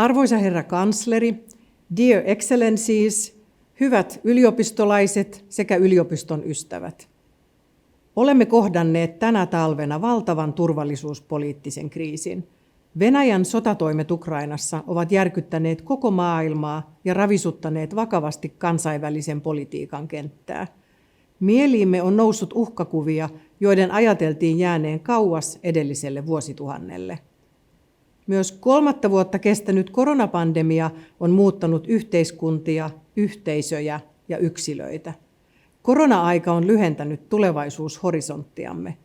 Arvoisa herra kansleri, dear excellencies, hyvät yliopistolaiset sekä yliopiston ystävät. Olemme kohdanneet tänä talvena valtavan turvallisuuspoliittisen kriisin. Venäjän sotatoimet Ukrainassa ovat järkyttäneet koko maailmaa ja ravisuttaneet vakavasti kansainvälisen politiikan kenttää. Mieliimme on noussut uhkakuvia, joiden ajateltiin jääneen kauas edelliselle vuosituhannelle. Myös 3 vuotta kestänyt koronapandemia on muuttanut yhteiskuntia, yhteisöjä ja yksilöitä. Korona-aika on lyhentänyt tulevaisuushorisonttiamme.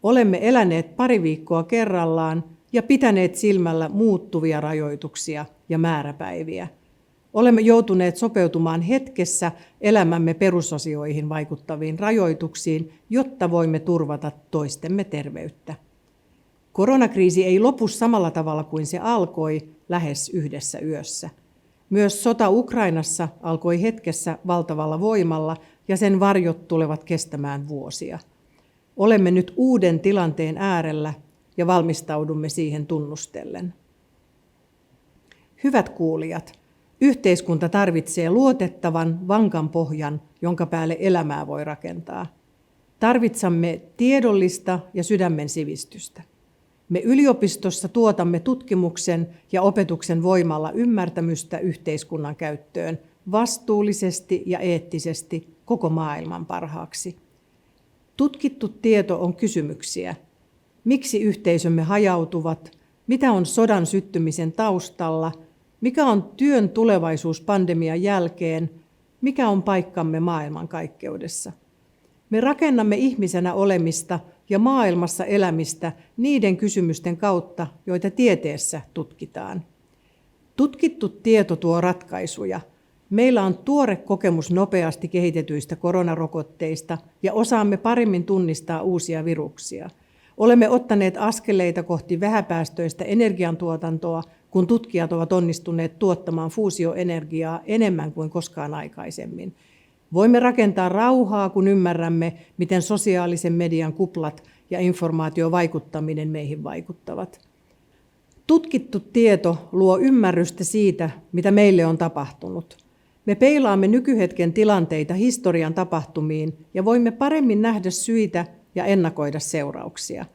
Olemme eläneet pari viikkoa kerrallaan ja pitäneet silmällä muuttuvia rajoituksia ja määräpäiviä. Olemme joutuneet sopeutumaan hetkessä elämämme perusasioihin vaikuttaviin rajoituksiin, jotta voimme turvata toistemme terveyttä. Koronakriisi ei lopu samalla tavalla kuin se alkoi lähes yhdessä yössä. Myös sota Ukrainassa alkoi hetkessä valtavalla voimalla ja sen varjot tulevat kestämään vuosia. Olemme nyt uuden tilanteen äärellä ja valmistaudumme siihen tunnustellen. Hyvät kuulijat, yhteiskunta tarvitsee luotettavan, vankan pohjan, jonka päälle elämää voi rakentaa. Tarvitsemme tiedollista ja sydämen sivistystä. Me yliopistossa tuotamme tutkimuksen ja opetuksen voimalla ymmärtämystä yhteiskunnan käyttöön vastuullisesti ja eettisesti koko maailman parhaaksi. Tutkittu tieto on kysymyksiä. Miksi yhteisömme hajautuvat? Mitä on sodan syttymisen taustalla? Mikä on työn tulevaisuus pandemian jälkeen? Mikä on paikkamme maailmankaikkeudessa? Me rakennamme ihmisenä olemista ja maailmassa elämistä niiden kysymysten kautta, joita tieteessä tutkitaan. Tutkittu tieto tuo ratkaisuja. Meillä on tuore kokemus nopeasti kehitetyistä koronarokotteista ja osaamme paremmin tunnistaa uusia viruksia. Olemme ottaneet askeleita kohti vähäpäästöistä energiantuotantoa, kun tutkijat ovat onnistuneet tuottamaan fuusioenergiaa enemmän kuin koskaan aikaisemmin. Voimme rakentaa rauhaa, kun ymmärrämme, miten sosiaalisen median kuplat ja informaatiovaikuttaminen meihin vaikuttavat. Tutkittu tieto luo ymmärrystä siitä, mitä meille on tapahtunut. Me peilaamme nykyhetken tilanteita historian tapahtumiin ja voimme paremmin nähdä syitä ja ennakoida seurauksia.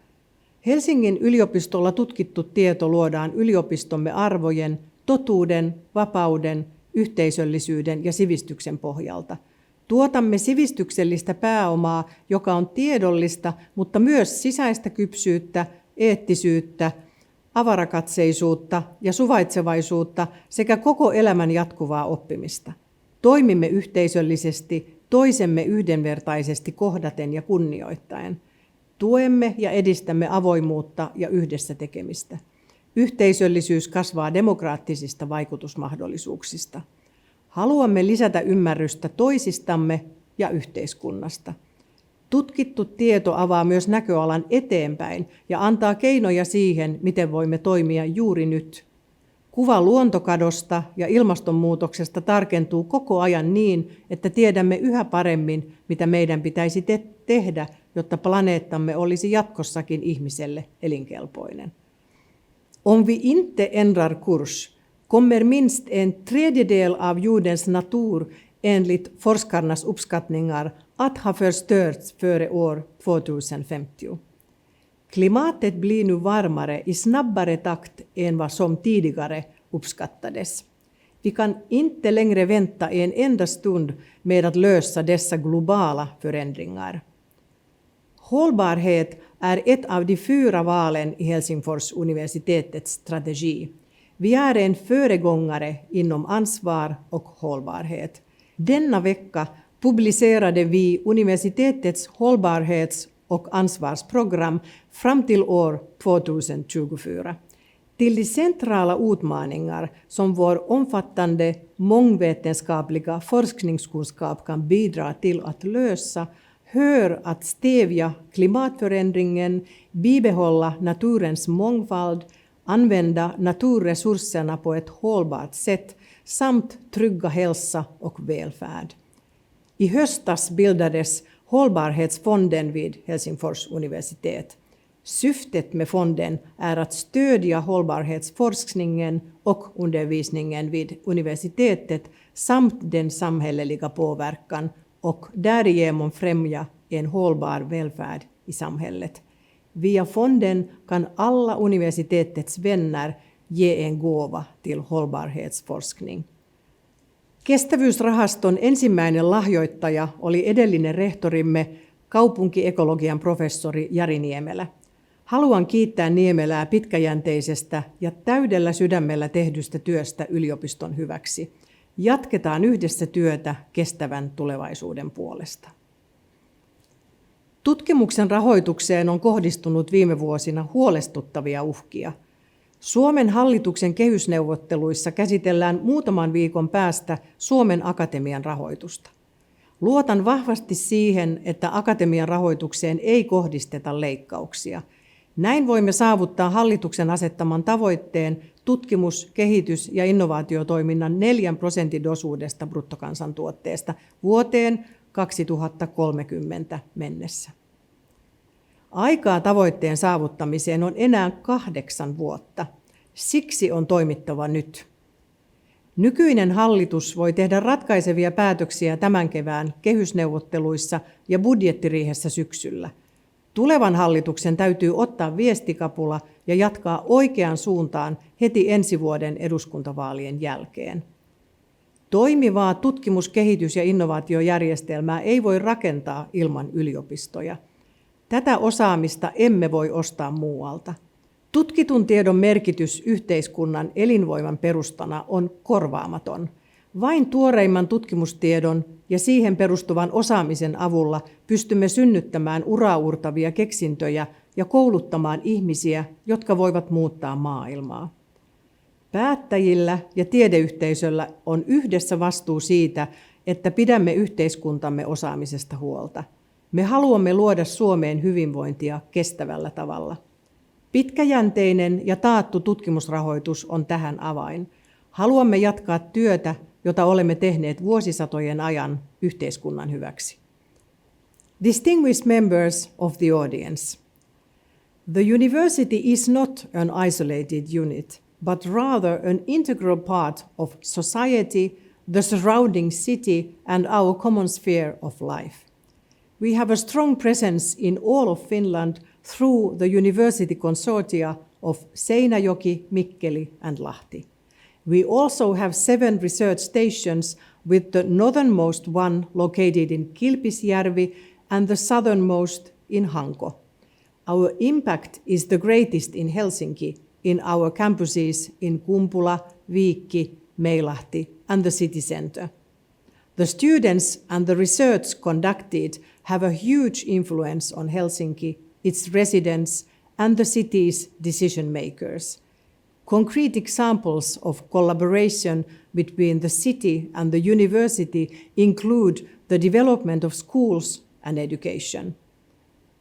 Helsingin yliopistolla tutkittu tieto luodaan yliopistomme arvojen, totuuden, vapauden, yhteisöllisyyden ja sivistyksen pohjalta. Tuotamme sivistyksellistä pääomaa, joka on tiedollista, mutta myös sisäistä kypsyyttä, eettisyyttä, avarakatseisuutta ja suvaitsevaisuutta sekä koko elämän jatkuvaa oppimista. Toimimme yhteisöllisesti, toisemme yhdenvertaisesti kohdaten ja kunnioittaen. Tuemme ja edistämme avoimuutta ja yhdessä tekemistä. Yhteisöllisyys kasvaa demokraattisista vaikutusmahdollisuuksista. Haluamme lisätä ymmärrystä toisistamme ja yhteiskunnasta. Tutkittu tieto avaa myös näköalan eteenpäin ja antaa keinoja siihen, miten voimme toimia juuri nyt. Kuva luontokadosta ja ilmastonmuutoksesta tarkentuu koko ajan niin, että tiedämme yhä paremmin, mitä meidän pitäisi tehdä, jotta planeettamme olisi jatkossakin ihmiselle elinkelpoinen. Om vi inte ändrar kurs, kommer minst en tredjedel av jordens natur enligt forskarnas uppskattningar att ha förstörts före år 2050. Klimatet blir nu varmare i snabbare takt än vad som tidigare uppskattades. Vi kan inte längre vänta en enda stund med att lösa dessa globala förändringar. Hållbarhet är ett av de 4 valen i Helsingfors universitetets strategi. Vi är en föregångare inom ansvar och hållbarhet. Denna vecka publicerade vi universitetets hållbarhets- och ansvarsprogram fram till år 2024. Till de centrala utmaningar som vår omfattande mångvetenskapliga forskningskunskap kan bidra till att lösa hör att stävja klimatförändringen, bibehålla naturens mångfald, använda naturresurserna på ett hållbart sätt samt trygga hälsa och välfärd. I höstas bildades Hållbarhetsfonden vid Helsingfors universitet. Syftet med fonden är att stödja hållbarhetsforskningen och undervisningen vid universitetet samt den samhälleliga påverkan och därigenom främja en hållbar välfärd i samhället. Via fonden kan alla universitetets vänner ge en gåva till hållbarhetsforskning. Kestävyysrahaston ensimmäinen lahjoittaja oli edellinen rehtorimme, kaupunkiekologian professori Jari Niemelä. Haluan kiittää Niemelää pitkäjänteisestä ja täydellä sydämellä tehdystä työstä yliopiston hyväksi. Jatketaan yhdessä työtä kestävän tulevaisuuden puolesta. Tutkimuksen rahoitukseen on kohdistunut viime vuosina huolestuttavia uhkia. Suomen hallituksen kehysneuvotteluissa käsitellään muutaman viikon päästä Suomen Akatemian rahoitusta. Luotan vahvasti siihen, että Akatemian rahoitukseen ei kohdisteta leikkauksia. Näin voimme saavuttaa hallituksen asettaman tavoitteen tutkimus-, kehitys- ja innovaatiotoiminnan 4% osuudesta bruttokansantuotteesta vuoteen 2030 mennessä. Aikaa tavoitteen saavuttamiseen on enää 8 vuotta. Siksi on toimittava nyt. Nykyinen hallitus voi tehdä ratkaisevia päätöksiä tämän kevään kehysneuvotteluissa ja budjettiriihessä syksyllä. Tulevan hallituksen täytyy ottaa viestikapula ja jatkaa oikeaan suuntaan heti ensi vuoden eduskuntavaalien jälkeen. Toimivaa tutkimus-, kehitys- ja innovaatiojärjestelmää ei voi rakentaa ilman yliopistoja. Tätä osaamista emme voi ostaa muualta. Tutkitun tiedon merkitys yhteiskunnan elinvoiman perustana on korvaamaton. Vain tuoreimman tutkimustiedon ja siihen perustuvan osaamisen avulla pystymme synnyttämään uraauurtavia keksintöjä ja kouluttamaan ihmisiä, jotka voivat muuttaa maailmaa. Päättäjillä ja tiedeyhteisöllä on yhdessä vastuu siitä, että pidämme yhteiskuntamme osaamisesta huolta. Me haluamme luoda Suomeen hyvinvointia kestävällä tavalla. Pitkäjänteinen ja taattu tutkimusrahoitus on tähän avain. Haluamme jatkaa työtä, jota olemme tehneet vuosisatojen ajan yhteiskunnan hyväksi. Distinguished members of the audience. The university is not an isolated unit, but rather an integral part of society, the surrounding city, and our common sphere of life. We have a strong presence in all of Finland through the university consortia of Seinäjoki, Mikkeli, and Lahti. We also have 7 research stations, with the northernmost one located in Kilpisjärvi and the southernmost in Hanko. Our impact is the greatest in Helsinki, in our campuses in Kumpula, Viikki, Meilahti, and the city centre. The students and the research conducted have a huge influence on Helsinki, its residents, and the city's decision makers. Concrete examples of collaboration between the city and the university include the development of schools and education.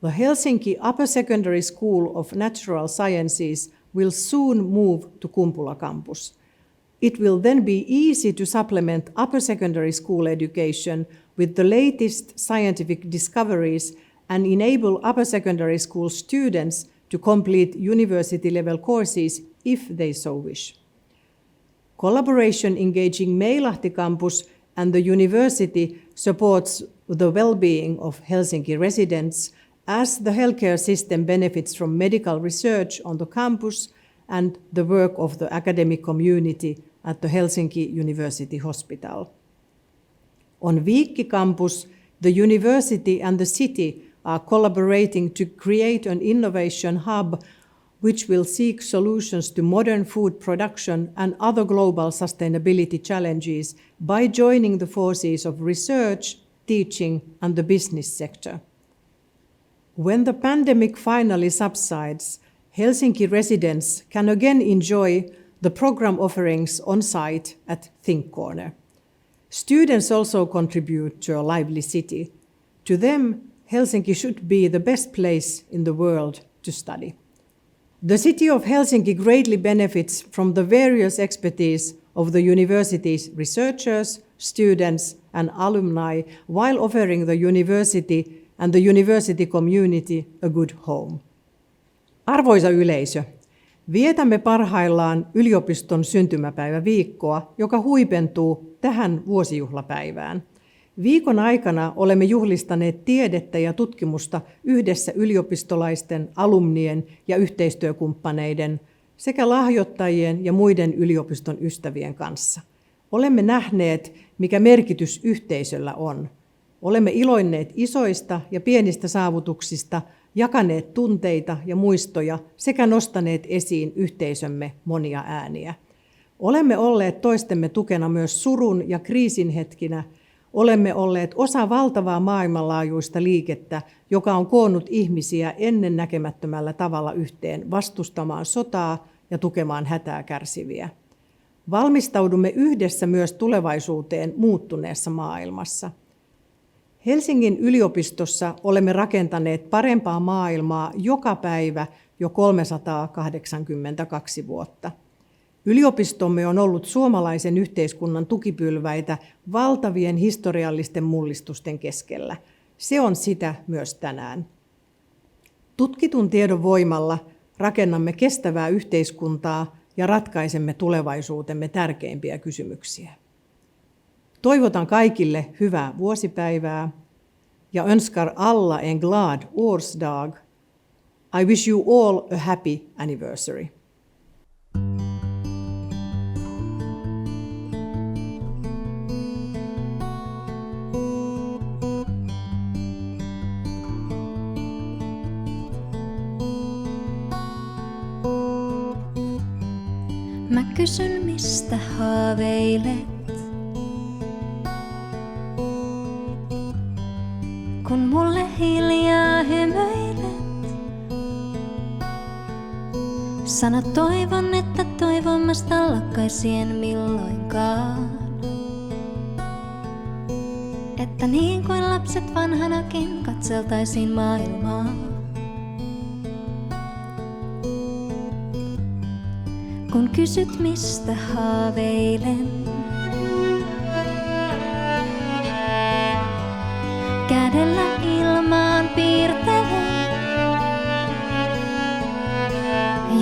The Helsinki Upper Secondary School of Natural Sciences will soon move to Kumpula campus. It will then be easy to supplement upper secondary school education with the latest scientific discoveries and enable upper secondary school students to complete university-level courses if they so wish. Collaboration engaging Meilahti campus and the university supports the well-being of Helsinki residents, as the healthcare system benefits from medical research on the campus and the work of the academic community at the Helsinki University Hospital. On Viikki campus, the university and the city are collaborating to create an innovation hub which will seek solutions to modern food production and other global sustainability challenges by joining the forces of research, teaching, and the business sector. When the pandemic finally subsides, Helsinki residents can again enjoy the program offerings on site at Think Corner. Students also contribute to a lively city. To them, Helsinki should be the best place in the world to study. The city of Helsinki greatly benefits from the various expertise of the university's researchers, students, and alumni, while offering the university and the university community a good home. Arvoisa yleisö, vietämme parhaillaan yliopiston syntymäpäiväviikkoa, joka huipentuu tähän vuosijuhlapäivään. Viikon aikana olemme juhlistaneet tiedettä ja tutkimusta yhdessä yliopistolaisten, alumnien ja yhteistyökumppaneiden sekä lahjoittajien ja muiden yliopiston ystävien kanssa. Olemme nähneet, mikä merkitys yhteisöllä on. Olemme iloinneet isoista ja pienistä saavutuksista, jakaneet tunteita ja muistoja sekä nostaneet esiin yhteisömme monia ääniä. Olemme olleet toistemme tukena myös surun ja kriisin hetkinä. Olemme olleet osa valtavaa maailmanlaajuista liikettä, joka on koonnut ihmisiä ennennäkemättömällä tavalla yhteen vastustamaan sotaa ja tukemaan hätää kärsiviä. Valmistaudumme yhdessä myös tulevaisuuteen muuttuneessa maailmassa. Helsingin yliopistossa olemme rakentaneet parempaa maailmaa joka päivä jo 382 vuotta. Yliopistomme on ollut suomalaisen yhteiskunnan tukipylväitä valtavien historiallisten mullistusten keskellä. Se on sitä myös tänään. Tutkitun tiedon voimalla rakennamme kestävää yhteiskuntaa ja ratkaisemme tulevaisuutemme tärkeimpiä kysymyksiä. Toivotan kaikille hyvää vuosipäivää ja önskar alla en glad årsdag. I wish you all a happy anniversary. Mä kysyn, mistä haaveilet, kun mulle hiljaa hymyilet. Sano toivon, että toivomasta lakkaisien milloinkaan. Että niin kuin lapset vanhanakin katseltaisiin maailmaa. Kun kysyt, mistä haaveilen, kädellä ilmaan piirtelen.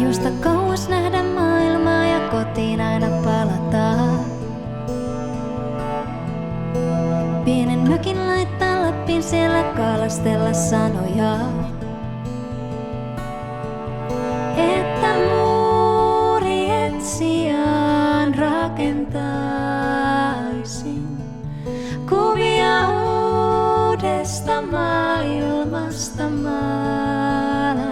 Juosta kauas nähdä maailmaa ja kotiin aina palataan. Pienen mökin laittaa Lappiin, siellä kalastella sanoja. Että muurien sijaan rakentaisin kuvia uudesta maailmasta maalaisin.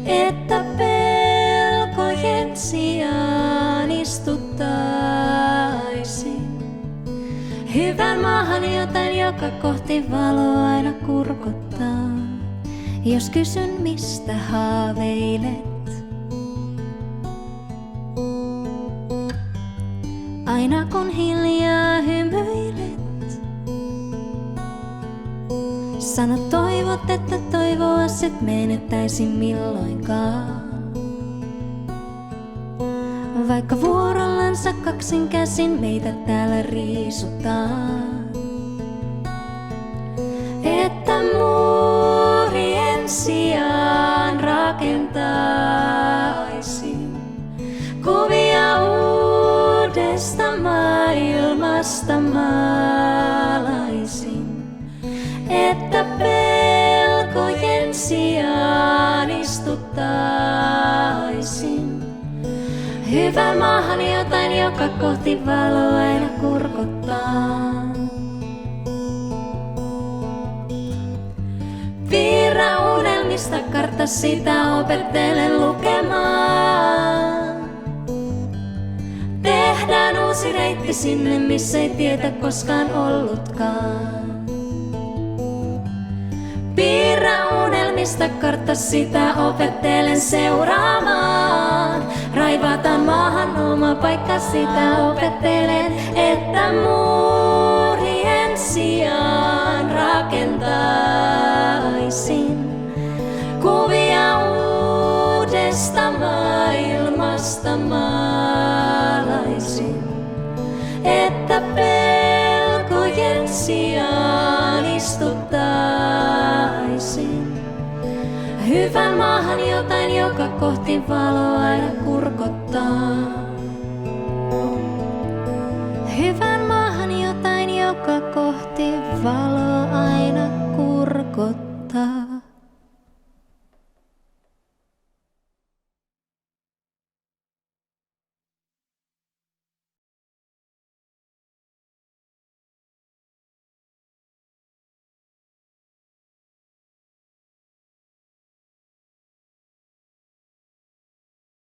Että pelkojen sijaan istuttaisin hyvän maahan jotain, joka kohti valoa aina kurkottaa. Jos kysyn, mistä haaveilet, aina kun hiljaa hymyilet, sano toivot, että toivoas et menettäisi milloinkaan. Vaikka vuorollansa kaksin käsin meitä täällä riisutaan. Että muurien sijaan rakentaisin kuvia uudesta maailmasta maalaisin. Että pelkojen sijaan istuttaisin hyvän maahan jotain, joka kohti valoa aina kurkottaa. Piirrä unelmista kartta, sitä opettelen lukemaan. Tehdään uusi reitti sinne, missä ei tietä koskaan ollutkaan. Piirrä unelmista kartta, sitä opettelen seuraamaan. Raivataan maahan oma paikka, sitä opettelen. Että muurien sijaan rakentaisin kuvia uudesta maailmasta maalaisin. Että pelkojen sijaan istuttaisin Syvään maahan jotain, joka kohti valoa aina kurkottaa.